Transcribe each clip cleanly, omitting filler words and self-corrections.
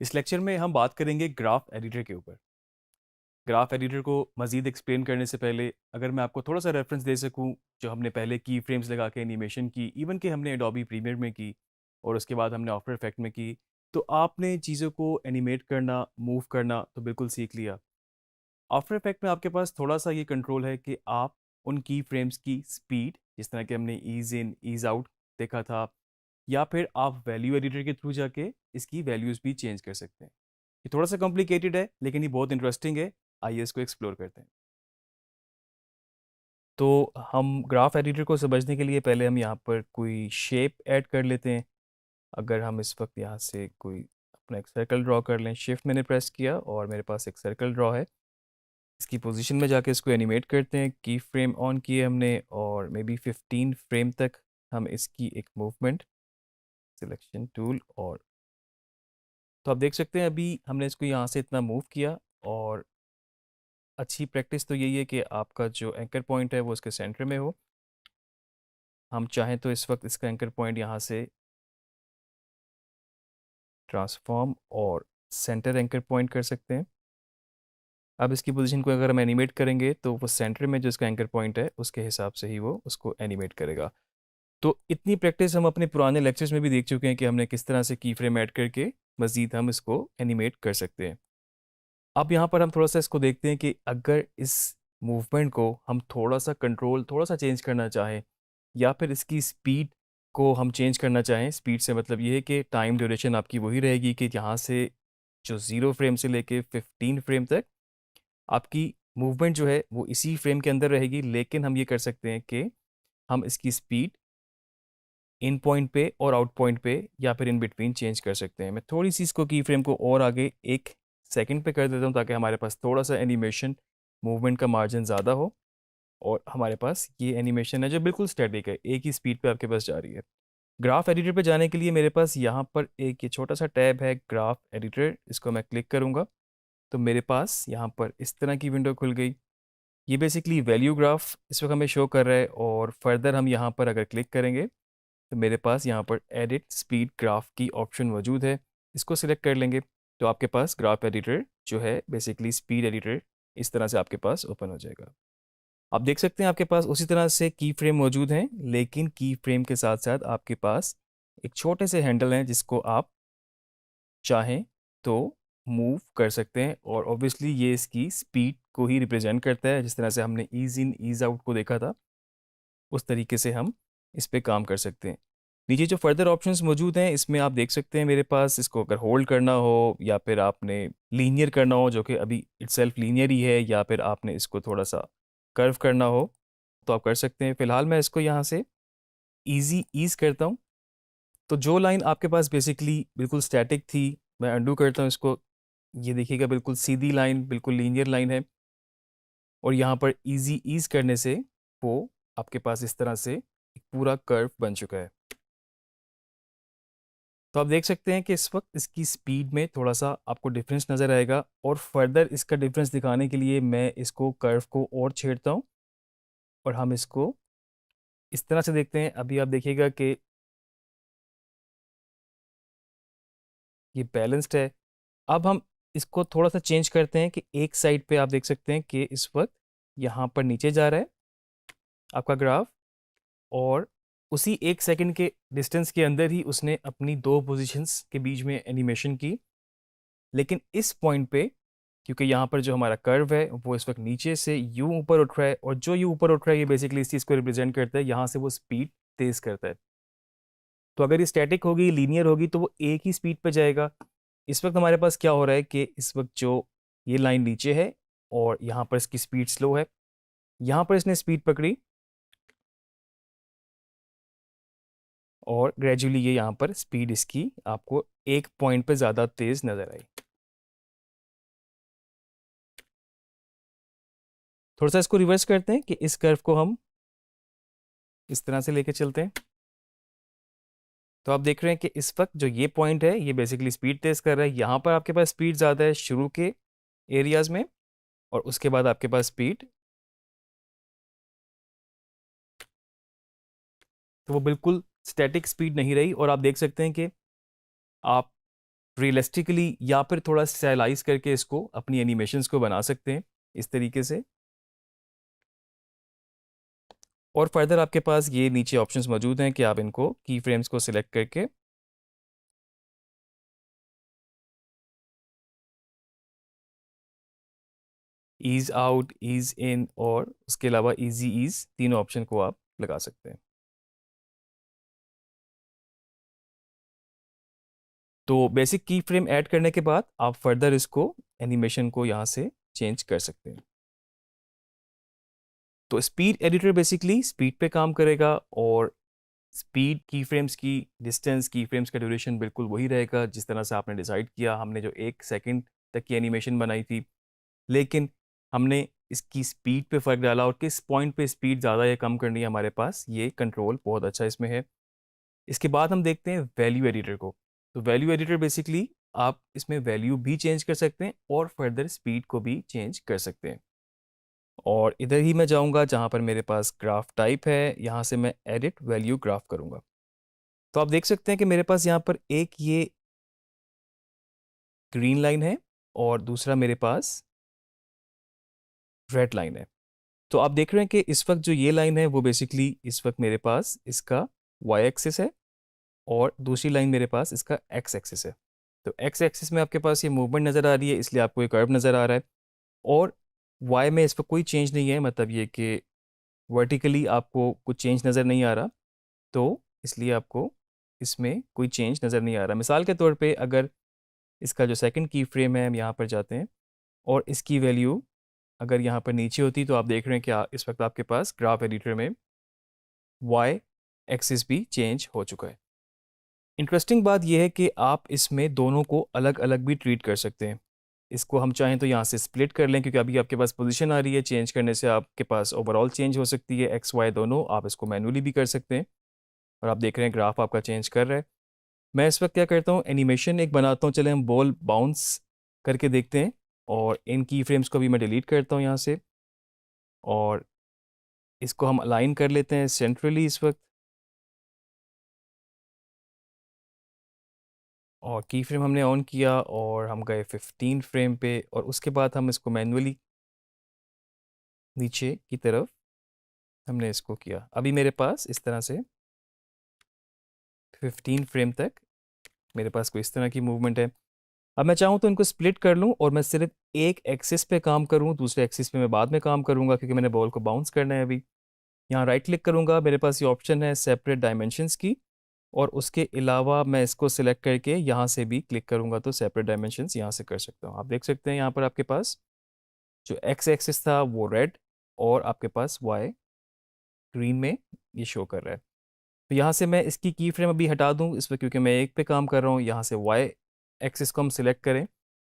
इस लेक्चर में हम बात करेंगे ग्राफ एडिटर के ऊपर। ग्राफ एडिटर को मज़ीद एक्सप्लेन करने से पहले अगर मैं आपको थोड़ा सा रेफरेंस दे सकूं, जो हमने पहले की फ्रेम्स लगा के एनिमेशन की, इवन कि हमने एडोबी प्रीमियर में की और उसके बाद हमने आफ्टर इफेक्ट में की, तो आपने चीज़ों को एनिमेट करना, मूव करना तो बिल्कुल सीख लिया। आफ्टर इफेक्ट में आपके पास थोड़ा सा ये कंट्रोल है कि आप उन की फ्रेम्स की स्पीड, जिस तरह के हमने ईज इन ईज आउट देखा था, या फिर आप वैल्यू एडिटर के थ्रू जाके इसकी वैल्यूज़ भी चेंज कर सकते हैं। ये थोड़ा सा कॉम्प्लिकेटेड है लेकिन ये बहुत इंटरेस्टिंग है। आइए इसको एक्सप्लोर करते हैं। तो हम ग्राफ एडिटर को समझने के लिए पहले हम यहाँ पर कोई शेप ऐड कर लेते हैं। अगर हम इस वक्त यहाँ से कोई अपना एक सर्कल ड्रॉ कर लें, शिफ्ट मैंने प्रेस किया और मेरे पास एक सर्कल ड्रॉ है। इसकी पोजीशन में जाके इसको एनिमेट करते हैं। की फ्रेम ऑन किए हमने और मे बी 15 फ्रेम तक हम इसकी एक मूवमेंट, सिलेक्शन टूल, और तो आप देख सकते हैं अभी हमने इसको यहाँ से इतना मूव किया। और अच्छी प्रैक्टिस तो यही है कि आपका जो एंकर पॉइंट है वो उसके सेंटर में हो। हम चाहें तो इस वक्त इसका एंकर पॉइंट यहाँ से ट्रांसफॉर्म और सेंटर एंकर पॉइंट कर सकते हैं। अब इसकी पोजीशन को अगर हम एनिमेट करेंगे तो वो सेंटर में जो इसका एंकर पॉइंट है उसके हिसाब से ही वो उसको एनिमेट करेगा। तो इतनी प्रैक्टिस हम अपने पुराने लेक्चर्स में भी देख चुके हैं कि हमने किस तरह से की फ्रेम ऐड करके मज़ीद हम इसको एनिमेट कर सकते हैं। अब यहाँ पर हम थोड़ा सा इसको देखते हैं कि अगर इस मूवमेंट को हम थोड़ा सा कंट्रोल, थोड़ा सा चेंज करना चाहें, या फिर इसकी स्पीड को हम चेंज करना चाहें। स्पीड से मतलब ये है कि टाइम ड्यूरेशन आपकी वही रहेगी कि यहाँ से जो 0 फ्रेम से लेके 15 फ्रेम तक आपकी मूवमेंट जो है वो इसी फ्रेम के अंदर रहेगी। लेकिन हम ये कर सकते हैं कि हम इसकी स्पीड इन पॉइंट पे और आउट पॉइंट पे या फिर इन बिटवीन चेंज कर सकते हैं। मैं थोड़ी सी इसको की फ्रेम को और आगे 1 सेकंड पे कर देता हूँ ताकि हमारे पास थोड़ा सा एनिमेशन मूवमेंट का मार्जिन ज़्यादा हो और हमारे पास ये एनिमेशन है जो बिल्कुल स्टैटिक है, एक ही स्पीड पे आपके पास जा रही है। ग्राफ एडिटर पे जाने के लिए मेरे पास यहाँ पर एक ये छोटा सा टैब है, ग्राफ एडिटर। इसको मैं क्लिक करूँगा तो मेरे पास यहाँ पर इस तरह की विंडो खुल गई। ये बेसिकली वैल्यू ग्राफ इस वक्त हमें शो कर रहा है। और फर्दर हम यहाँ पर अगर क्लिक करेंगे तो मेरे पास यहाँ पर एडिट स्पीड ग्राफ की ऑप्शन मौजूद है। इसको सिलेक्ट कर लेंगे तो आपके पास ग्राफ एडिटर जो है बेसिकली स्पीड एडिटर इस तरह से आपके पास ओपन हो जाएगा। आप देख सकते हैं आपके पास उसी तरह से की फ्रेम मौजूद हैं, लेकिन की फ्रेम के साथ साथ आपके पास एक छोटे से हैंडल हैं जिसको आप चाहें तो मूव कर सकते हैं। और ऑब्वियसली ये इसकी स्पीड को ही रिप्रेजेंट करता है। जिस तरह से हमने ईज इन ईज आउट को देखा था उस तरीके से हम इस पे काम कर सकते हैं। नीचे जो फर्दर ऑप्शंस मौजूद हैं इसमें आप देख सकते हैं मेरे पास, इसको अगर होल्ड करना हो या फिर आपने लीनियर करना हो, जो कि अभी इटसेल्फ लीनियर ही है, या फिर आपने इसको थोड़ा सा कर्व करना हो तो आप कर सकते हैं। फिलहाल मैं इसको यहाँ से ईजी ईज करता हूँ। तो जो लाइन आपके पास बेसिकली बिल्कुल स्टैटिक थी, मैं अंडू करता हूँ इसको। ये देखिएगा बिल्कुल सीधी लाइन, बिल्कुल लीनियर लाइन है। और यहाँ पर इजी ईज करने से वो आपके पास इस तरह से एक पूरा कर्व बन चुका है। तो आप देख सकते हैं कि इस वक्त इसकी स्पीड में थोड़ा सा आपको डिफरेंस नज़र आएगा। और फर्दर इसका डिफरेंस दिखाने के लिए मैं इसको कर्व को और छेड़ता हूँ और हम इसको इस तरह से देखते हैं। अभी आप देखिएगा कि ये बैलेंस्ड है। अब हम इसको थोड़ा सा चेंज करते हैं कि एक साइड पे आप देख सकते हैं कि इस वक्त यहाँ पर नीचे जा रहा है आपका ग्राफ। और उसी 1 सेकंड के डिस्टेंस के अंदर ही उसने अपनी दो पोजीशंस के बीच में एनिमेशन की। लेकिन इस पॉइंट पे क्योंकि यहाँ पर जो हमारा कर्व है वो इस वक्त नीचे से यूं ऊपर उठ रहा है, और जो यूं ऊपर उठ रहा है ये बेसिकली इस चीज़ को रिप्रेजेंट करता है, यहाँ से वो स्पीड तेज करता है। तो अगर ये स्टैटिक होगी, लीनियर होगी, तो वो एक ही स्पीड पे जाएगा। इस वक्त हमारे पास क्या हो रहा है कि इस वक्त जो ये लाइन नीचे है और यहाँ पर इसकी स्पीड स्लो है, यहाँ पर इसने स्पीड पकड़ी और ग्रेजुअली ये यहाँ पर स्पीड इसकी आपको एक पॉइंट पे ज़्यादा तेज नज़र आई। थोड़ा सा इसको रिवर्स करते हैं कि इस कर्व को हम इस तरह से लेके चलते हैं। तो आप देख रहे हैं कि इस वक्त जो ये पॉइंट है ये बेसिकली स्पीड तेज कर रहा है। यहाँ पर आपके पास स्पीड ज़्यादा है शुरू के एरियाज में, और उसके बाद आपके पास स्पीड, तो वो बिल्कुल स्टैटिक स्पीड नहीं रही। और आप देख सकते हैं कि आप रियलिस्टिकली या फिर थोड़ा स्टाइलाइज करके इसको अपनी एनिमेशंस को बना सकते हैं इस तरीके से। और फर्दर आपके पास ये नीचे ऑप्शंस मौजूद हैं कि आप इनको की फ्रेम्स को सिलेक्ट करके ईज आउट, ईज इन और उसके अलावा इजी ईज, तीनों ऑप्शन को आप लगा सकते हैं। तो बेसिक की फ्रेम ऐड करने के बाद आप फर्दर इसको एनिमेशन को यहाँ से चेंज कर सकते हैं। तो स्पीड एडिटर बेसिकली स्पीड पे काम करेगा और स्पीड की फ्रेम्स की डिस्टेंस, की फ्रेम्स का ड्यूरेशन बिल्कुल वही रहेगा जिस तरह से आपने डिसाइड किया। हमने जो 1 सेकंड तक की एनिमेशन बनाई थी, लेकिन हमने इसकी स्पीड पे फ़र्क डाला और किस पॉइंट पे स्पीड ज़्यादा या कम करनी है हमारे पास, ये कंट्रोल बहुत अच्छा इसमें है। इसके बाद हम देखते हैं वैल्यू एडिटर को। तो वैल्यू एडिटर बेसिकली आप इसमें वैल्यू भी चेंज कर सकते हैं और फर्दर स्पीड को भी चेंज कर सकते हैं। और इधर ही मैं जाऊंगा जहां पर मेरे पास ग्राफ टाइप है, यहाँ से मैं एडिट वैल्यू ग्राफ करूंगा। तो आप देख सकते हैं कि मेरे पास यहाँ पर एक ये ग्रीन लाइन है और दूसरा मेरे पास रेड लाइन है। तो आप देख रहे हैं कि इस वक्त जो ये लाइन है वो बेसिकली इस वक्त मेरे पास इसका वाई एक्सिस है और दूसरी लाइन मेरे पास इसका एक्स एक्सिस है। तो एक्स एक्सिस में आपके पास ये मूवमेंट नज़र आ रही है, इसलिए आपको ये कर्व नज़र आ रहा है। और वाई में इस पर कोई चेंज नहीं है, मतलब ये कि वर्टिकली आपको कुछ चेंज नज़र नहीं आ रहा, तो इसलिए आपको इसमें कोई चेंज नज़र नहीं आ रहा। मिसाल के तौर पे अगर इसका जो सेकंड की फ्रेम है हम यहाँ पर जाते हैं और इसकी वैल्यू अगर यहाँ पर नीचे होती, तो आप देख रहे हैं कि इस वक्त आपके पास ग्राफ एडिटर में वाई एक्सिस भी चेंज हो चुका है। इंटरेस्टिंग बात यह है कि आप इसमें दोनों को अलग अलग भी ट्रीट कर सकते हैं। इसको हम चाहें तो यहाँ से स्प्लिट कर लें, क्योंकि अभी आपके पास पोजीशन आ रही है, चेंज करने से आपके पास ओवरऑल चेंज हो सकती है एक्स वाई दोनों। आप इसको मैनुअली भी कर सकते हैं और आप देख रहे हैं ग्राफ आपका चेंज कर रहा है। मैं इस वक्त क्या करता हूँ, एनिमेशन एक बनाता हूँ। चले हम बॉल बाउंस करके देखते हैं और इन की फ्रेम्स को भी मैं डिलीट करता हूँ यहाँ से और इसको हम अलाइन कर लेते हैं सेंट्रली इस वक्त। और की फ्रेम हमने ऑन किया और हम गए 15 फ्रेम पे और उसके बाद हम इसको मैनुअली नीचे की तरफ हमने इसको किया। अभी मेरे पास इस तरह से 15 फ्रेम तक मेरे पास कोई इस तरह की मूवमेंट है। अब मैं चाहूँ तो इनको स्प्लिट कर लूँ और मैं सिर्फ एक एक्सिस पे काम करूँ, दूसरे एक्सिस पे मैं बाद में काम करूँगा, क्योंकि मैंने बॉल को बाउंस करना है अभी। यहाँ राइट क्लिक करूँगा, मेरे पास ये ऑप्शन है सेपरेट डायमेंशंस की, और उसके अलावा मैं इसको सिलेक्ट करके यहाँ से भी क्लिक करूँगा तो सेपरेट डायमेंशंस यहाँ से कर सकता हूँ। आप देख सकते हैं यहाँ पर आपके पास जो एक्स एक्सिस था वो रेड और आपके पास वाई ग्रीन में ये शो कर रहा है। तो यहाँ से मैं इसकी की फ्रेम अभी हटा दूँ इस पर, क्योंकि मैं एक पे काम कर रहा हूँ। यहाँ से वाई एक्सिस को हम सिलेक्ट करें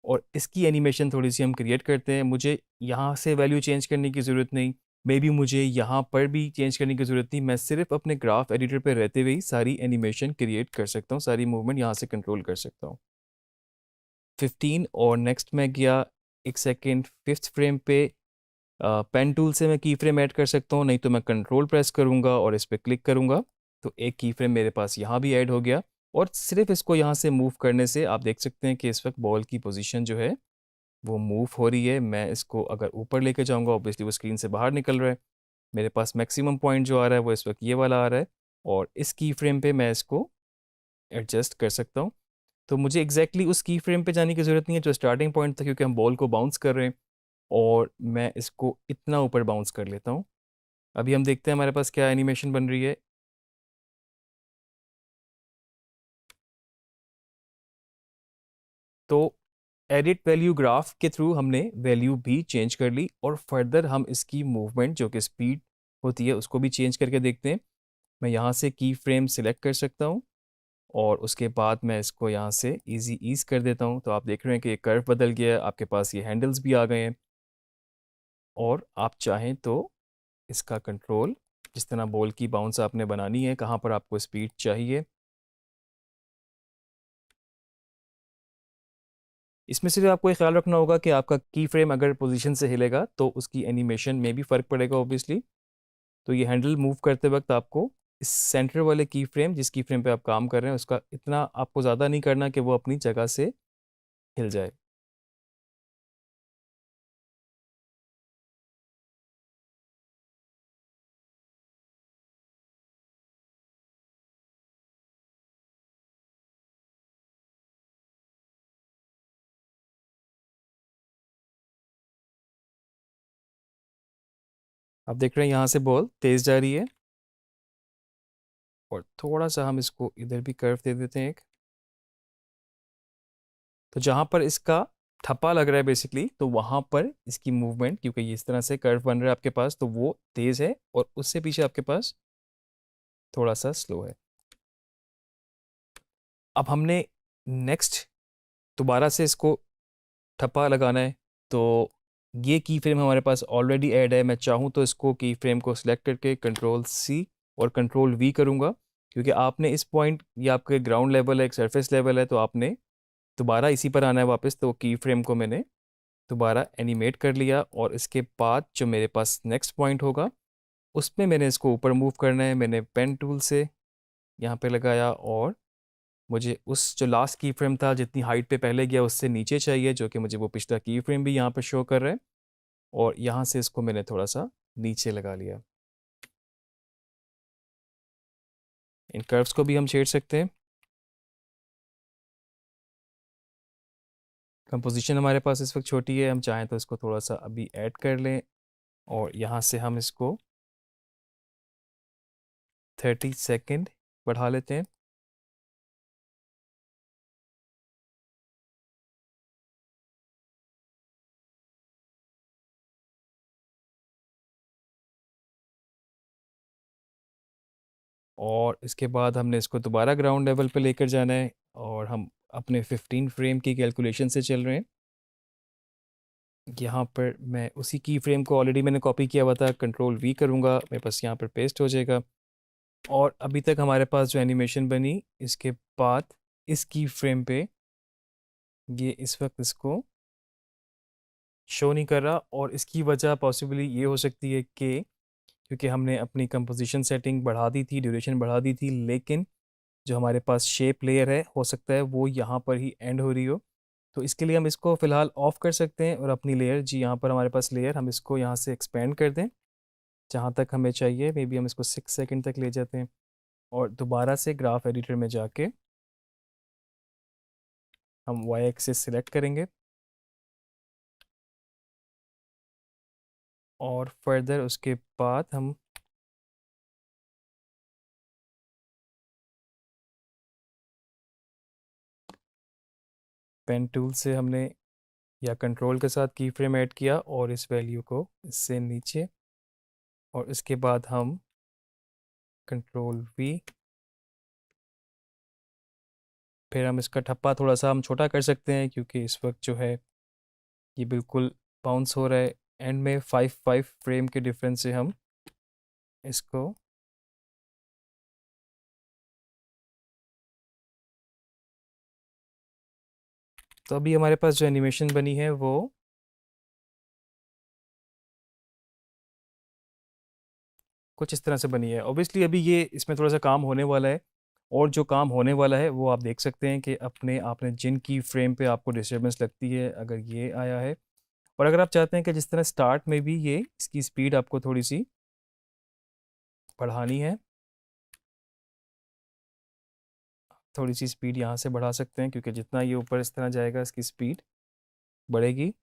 और इसकी एनिमेशन थोड़ी सी हम क्रिएट करते हैं। मुझे यहाँ से वैल्यू चेंज करने की ज़रूरत नहीं, मे बी मुझे यहाँ पर भी चेंज करने की ज़रूरत नहीं। मैं सिर्फ अपने ग्राफ एडिटर पर रहते हुए ही सारी एनिमेशन क्रिएट कर सकता हूँ, सारी मूवमेंट यहाँ से कंट्रोल कर सकता हूँ। 15 और नेक्स्ट मैं गया 1 सेकेंड 5th फ्रेम पे। पेन टूल से मैं की फ्रेम ऐड कर सकता हूँ, नहीं तो मैं कंट्रोल प्रेस करूँगा और इस पर क्लिक करूँगा तो एक की फ्रेम मेरे पास यहाँ भी ऐड हो गया। और सिर्फ इसको यहाँ से मूव करने से आप देख सकते हैं कि इस वक्त बॉल की पोजीशन जो है वो मूव हो रही है। मैं इसको अगर ऊपर लेके जाऊँगा, ऑब्वियसली वो स्क्रीन से बाहर निकल रहा है। मेरे पास मैक्सिमम पॉइंट जो आ रहा है वो इस वक्त ये वाला आ रहा है और इस की फ्रेम पे मैं इसको एडजस्ट कर सकता हूँ। तो मुझे एग्जैक्टली उस की फ्रेम पे जाने की ज़रूरत नहीं है जो स्टार्टिंग पॉइंट था, क्योंकि हम बॉल को बाउंस कर रहे हैं और मैं इसको इतना ऊपर बाउंस कर लेता हूँ। अभी हम देखते हैं हमारे पास क्या एनिमेशन बन रही है। तो एडिट वैल्यू ग्राफ के थ्रू हमने वैल्यू भी चेंज कर ली और फर्दर हम इसकी मूवमेंट जो कि स्पीड होती है उसको भी चेंज करके देखते हैं। मैं यहाँ से की फ्रेम सिलेक्ट कर सकता हूँ और उसके बाद मैं इसको यहाँ से इजी ईज कर देता हूँ। तो आप देख रहे हैं कि ये कर्व बदल गया है, आपके पास ये हैंडल्स भी आ गए हैं और आप चाहें तो इसका कंट्रोल जिस तरह बॉल की बाउंस आपने बनानी है, कहाँ पर आपको स्पीड चाहिए, इसमें सिर्फ आपको ये ख्याल रखना होगा कि आपका की फ्रेम अगर पोजीशन से हिलेगा तो उसकी एनिमेशन में भी फ़र्क पड़ेगा ऑब्वियसली। तो ये हैंडल मूव करते वक्त आपको इस सेंटर वाले की फ्रेम, जिस की फ्रेम पे आप काम कर रहे हैं, उसका इतना आपको ज़्यादा नहीं करना कि वो अपनी जगह से हिल जाए। आप देख रहे हैं यहाँ से बॉल तेज़ जा रही है, और थोड़ा सा हम इसको इधर भी कर्व दे देते हैं एक। तो जहाँ पर इसका ठप्पा लग रहा है बेसिकली, तो वहाँ पर इसकी मूवमेंट, क्योंकि ये इस तरह से कर्व बन रहा है आपके पास, तो वो तेज़ है, और उससे पीछे आपके पास थोड़ा सा स्लो है। अब हमने नेक्स्ट दोबारा से इसको ठप्पा लगाना है। तो ये की फ्रेम हमारे पास ऑलरेडी ऐड है। मैं चाहूँ तो इसको की फ्रेम को सिलेक्ट करके कंट्रोल सी और कंट्रोल वी करूँगा, क्योंकि आपने इस पॉइंट, ये आपके ग्राउंड लेवल है, एक सरफेस लेवल है, तो आपने दोबारा इसी पर आना है वापस। तो की फ्रेम को मैंने दोबारा एनिमेट कर लिया, और इसके बाद जो मेरे पास नेक्स्ट पॉइंट होगा, उसमें मैंने इसको ऊपर मूव करना है। मैंने पेन टूल से यहाँ पे लगाया, और मुझे उस जो लास्ट की फ्रेम था, जितनी हाइट पे पहले गया, उससे नीचे चाहिए, जो कि मुझे वो पिछला की फ्रेम भी यहाँ पे शो कर रहा है, और यहाँ से इसको मैंने थोड़ा सा नीचे लगा लिया। इन कर्व्स को भी हम छेड़ सकते हैं। कंपोजिशन हमारे पास इस वक्त छोटी है, हम चाहें तो इसको थोड़ा सा अभी ऐड कर लें, और यहाँ से हम इसको 30 सेकेंड बढ़ा लेते हैं। और इसके बाद हमने इसको दोबारा ग्राउंड लेवल पे लेकर जाना है, और हम अपने 15 फ्रेम की कैलकुलेशन से चल रहे हैं। यहाँ पर मैं उसी की फ्रेम को ऑलरेडी मैंने कॉपी किया हुआ था, कंट्रोल वी करूँगा, मेरे पास यहाँ पर पेस्ट हो जाएगा। और अभी तक हमारे पास जो एनिमेशन बनी, इसके बाद इस की फ्रेम पे ये इस वक्त इसको शो नहीं कर रहा, और इसकी वजह पॉसिबली ये हो सकती है कि क्योंकि हमने अपनी कंपोजिशन सेटिंग बढ़ा दी थी, ड्यूरेशन बढ़ा दी थी, लेकिन जो हमारे पास शेप लेयर है, हो सकता है वो यहाँ पर ही एंड हो रही हो। तो इसके लिए हम इसको फ़िलहाल ऑफ कर सकते हैं, और अपनी लेयर, जी यहाँ पर हमारे पास लेयर, हम इसको यहाँ से एक्सपेंड कर दें जहाँ तक हमें चाहिए। मे बी हम इसको 6 सेकंड तक ले जाते हैं, और दोबारा से ग्राफ एडिटर में जाके हम वाई एक्सिस सिलेक्ट करेंगे, और फर्दर उसके बाद हम पेन टूल से हमने या कंट्रोल के साथ की फ्रेम ऐड किया, और इस वैल्यू को इससे नीचे, और इसके बाद हम कंट्रोल वी, फिर हम इसका ठप्पा थोड़ा सा हम छोटा कर सकते हैं, क्योंकि इस वक्त जो है ये बिल्कुल बाउंस हो रहा है। एंड में 5 फ्रेम के डिफरेंस से हम इसको तो अभी हमारे पास जो एनिमेशन बनी है वो कुछ इस तरह से बनी है। ऑब्वियसली अभी ये इसमें थोड़ा सा काम होने वाला है, और जो काम होने वाला है वो आप देख सकते हैं कि अपने आपने जिन की फ्रेम पे आपको डिस्टर्बेंस लगती है, अगर ये आया है, और अगर आप चाहते हैं कि जिस तरह स्टार्ट में भी ये इसकी स्पीड आपको थोड़ी सी बढ़ानी है, थोड़ी सी स्पीड यहाँ से बढ़ा सकते हैं, क्योंकि जितना ये ऊपर इस तरह जाएगा इसकी स्पीड बढ़ेगी।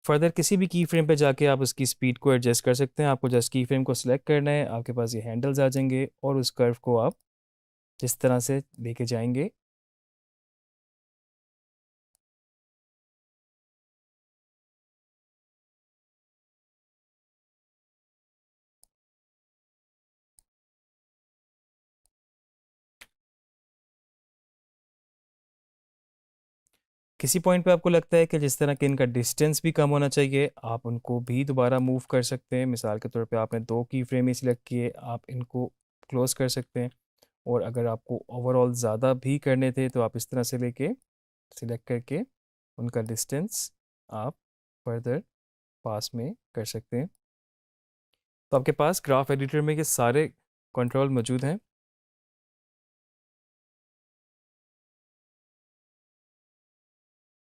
फर्दर किसी भी की फ्रेम पे जाके आप उसकी स्पीड को एडजस्ट कर सकते हैं। आपको जस्ट की फ्रेम को सिलेक्ट करना है, आपके पास ये हैंडल्स आ जाएंगे, और उस कर्व को आप जिस तरह से लेके जाएंगे। किसी पॉइंट पे आपको लगता है कि जिस तरह कि इनका डिस्टेंस भी कम होना चाहिए, आप उनको भी दोबारा मूव कर सकते हैं। मिसाल के तौर पे आपने 2 की फ्रेम ही सिलेक्ट किए, आप इनको क्लोज कर सकते हैं, और अगर आपको ओवरऑल ज़्यादा भी करने थे तो आप इस तरह से लेके सिलेक्ट करके उनका डिस्टेंस आप फर्दर पास में कर सकते हैं। तो आपके पास ग्राफ एडिटर में ये सारे कंट्रोल मौजूद हैं।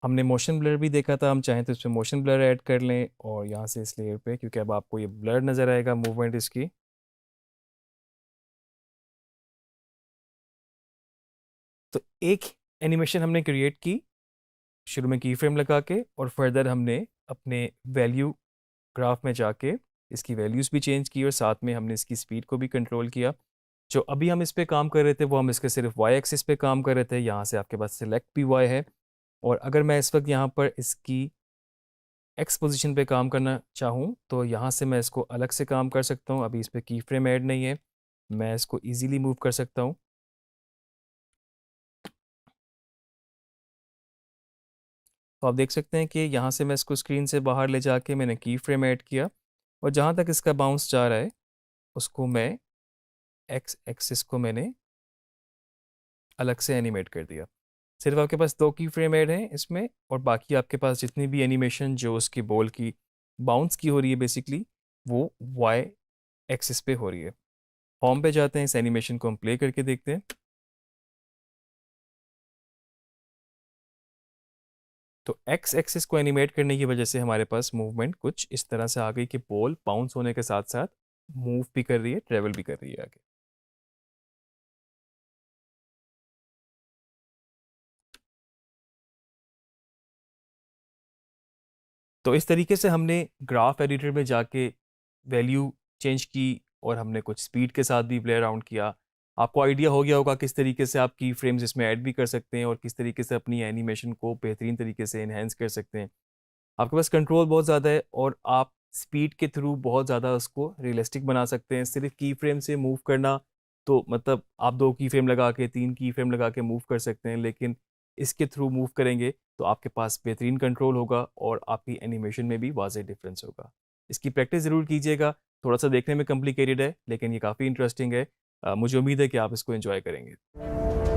हमने मोशन ब्लर भी देखा था, हम चाहें तो इसमें मोशन ब्लर ऐड कर लें और यहाँ से इस लेयर पे, क्योंकि अब आपको ये ब्लर नज़र आएगा मूवमेंट इसकी। तो एक एनिमेशन हमने क्रिएट की शुरू में की फ्रेम लगा के, और फर्दर हमने अपने वैल्यू ग्राफ में जाके इसकी वैल्यूज़ भी चेंज की और साथ में हमने इसकी स्पीड को भी कंट्रोल किया। जो अभी हम इस पे काम कर रहे थे वो हम इसके सिर्फ वाई एक्सिस पे काम कर रहे थे। यहाँ से आपके पास सिलेक्ट पी वाई है, और अगर मैं इस वक्त यहाँ पर इसकी एक्स पोजीशन पे काम करना चाहूँ तो यहाँ से मैं इसको अलग से काम कर सकता हूँ। अभी इस पर की फ्रेम ऐड नहीं है, मैं इसको ईजीली मूव कर सकता हूँ। तो आप देख सकते हैं कि यहाँ से मैं इसको स्क्रीन से बाहर ले जाके मैंने की फ्रेम ऐड किया, और जहाँ तक इसका बाउंस जा रहा है उसको मैं एक्स एक्सिस को मैंने अलग से एनिमेट कर दिया। सिर्फ आपके पास 2 की फ्रेम ऐड हैं इसमें, और बाकी आपके पास जितनी भी एनिमेशन जो उसकी बॉल की बाउंस की हो रही है बेसिकली, वो वाई एक्सिस पे हो रही है। होम पे जाते हैं, इस एनिमेशन को हम प्ले करके देखते हैं। तो एक्स एक्सिस को एनिमेट करने की वजह से हमारे पास मूवमेंट कुछ इस तरह से आ गई कि बॉल बाउंस होने के साथ साथ मूव भी कर रही है, ट्रेवल भी कर रही है आगे। तो इस तरीके से हमने ग्राफ एडिटर में जाके वैल्यू चेंज की, और हमने कुछ स्पीड के साथ भी प्ले अराउंड किया। आपको आइडिया हो गया होगा किस तरीके से आप की फ्रेम्स इसमें ऐड भी कर सकते हैं और किस तरीके से अपनी एनिमेशन को बेहतरीन तरीके से इन्हेंस कर सकते हैं। आपके पास कंट्रोल बहुत ज़्यादा है, और आप स्पीड के थ्रू बहुत ज़्यादा उसको रियलिस्टिक बना सकते हैं। सिर्फ की फ्रेम से मूव करना, तो मतलब आप 2 की फ्रेम लगा के 3 की फ्रेम लगा के मूव कर सकते हैं, लेकिन इसके थ्रू मूव करेंगे तो आपके पास बेहतरीन कंट्रोल होगा और आपकी एनिमेशन में भी वाज़ेह डिफरेंस होगा। इसकी प्रैक्टिस ज़रूर कीजिएगा। थोड़ा सा देखने में कॉम्प्लिकेटेड है लेकिन ये काफ़ी इंटरेस्टिंग है। मुझे उम्मीद है कि आप इसको एंजॉय करेंगे।